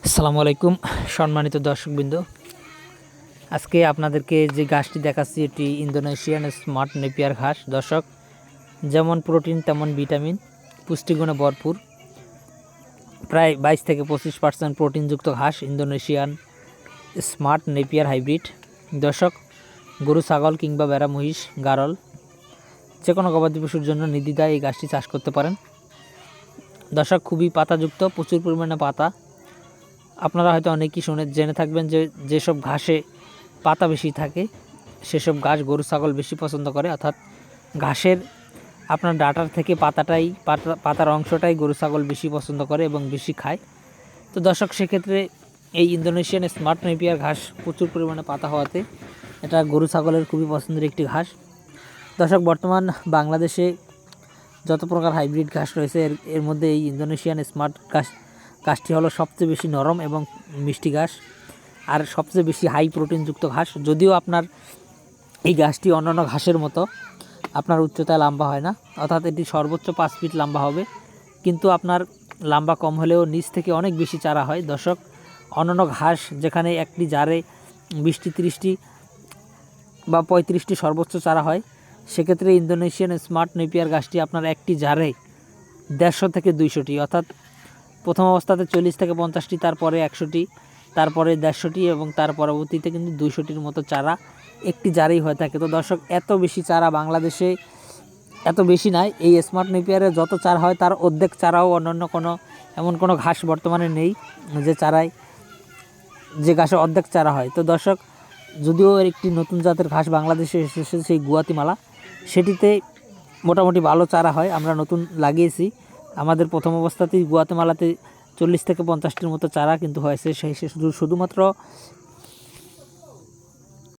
আসসালামু আলাইকুম সম্মানিত দর্শকবৃন্দ। আজকে আপনাদেরকে যে ঘাসটি দেখাচ্ছি এটি ইন্দোনেশিয়ান স্মার্ট নেপিয়ার ঘাস। দর্শক, যেমন প্রোটিন তেমন ভিটামিন, পুষ্টিগুণে ভরপুর, প্রায় 22 থেকে 25% প্রোটিনযুক্ত ঘাস ইন্দোনেশিয়ান স্মার্ট নেপিয়ার হাইব্রিড। দর্শক, গরু, ছাগল কিংবা ভেড়া, মহিষ, গারল যে কোনো গবাদি পশুর জন্য নির্দ্বিধায় এই ঘাসটি চাষ করতে পারেন। দর্শক, খুবই পাতাযুক্ত, প্রচুর পরিমাণে পাতা। আপনারা হয়তো অনেকেই জেনে থাকবেন যে যেসব ঘাসে পাতা বেশি থাকে সেসব ঘাস গরু ছাগল বেশি পছন্দ করে, অর্থাৎ ঘাসের আপনার ডাঁটার থেকে পাতার অংশটাই গরু ছাগল বেশি পছন্দ করে এবং বেশি খায়। তো দর্শক, সেক্ষেত্রে এই ইন্দোনেশিয়ান স্মার্ট নেপিয়ার ঘাস প্রচুর পরিমাণে পাতা হওয়াতে এটা গরু ছাগলের খুবই পছন্দের একটি ঘাস। দর্শক, বর্তমান বাংলাদেশে যত প্রকার হাইব্রিড ঘাস রয়েছে এর মধ্যে এই ইন্দোনেশিয়ান স্মার্ট ঘাসটি হলো সবচেয়ে বেশি নরম এবং মিষ্টি ঘাস, আর সবচেয়ে বেশি হাই প্রোটিনযুক্ত ঘাস। যদিও আপনার এই ঘাসটি অন্যান্য ঘাসের মতো আপনার উচ্চতায় লম্বা হয় না, অর্থাৎ এটি সর্বোচ্চ 5 ফিট লম্বা হবে, কিন্তু আপনার লম্বা কম হলেও নিচ থেকে অনেক বেশি চারা হয়। দর্শক, অন্যান্য ঘাস যেখানে একটি জারে 20টি 30টি বা 35টি সর্বোচ্চ চারা হয়, সেক্ষেত্রে ইন্দোনেশিয়ান স্মার্ট নেপিয়ার ঘাসটি আপনার একটি জারে 150 থেকে 200টি, অর্থাৎ প্রথম অবস্থাতে 40 থেকে 50টি, তারপরে 100টি, তারপরে 150টি এবং তার পরবর্তীতে কিন্তু 200টির মতো চারা একটি জারেই হয়ে থাকে। তো দর্শক, এত বেশি চারা বাংলাদেশে এত বেশি নয়। এই স্মার্ট নেপিয়ারে যত চারা হয় তার অর্ধেক চারাও অন্যান্য এমন কোনো ঘাস বর্তমানে নেই যে ঘাসে অর্ধেক চারা হয়। তো দর্শক, যদিও একটি নতুন জাতের ঘাস বাংলাদেশে এসেছে, সেই গুয়াতিমালা, সেটিতে মোটামুটি ভালো চারা হয়। আমরা নতুন লাগিয়েছি, আমাদের প্রথম অবস্থাতেই গুয়াতেমালাতে 40 থেকে 50টির মতো চারা কিন্তু হয়েছে। শুধুমাত্র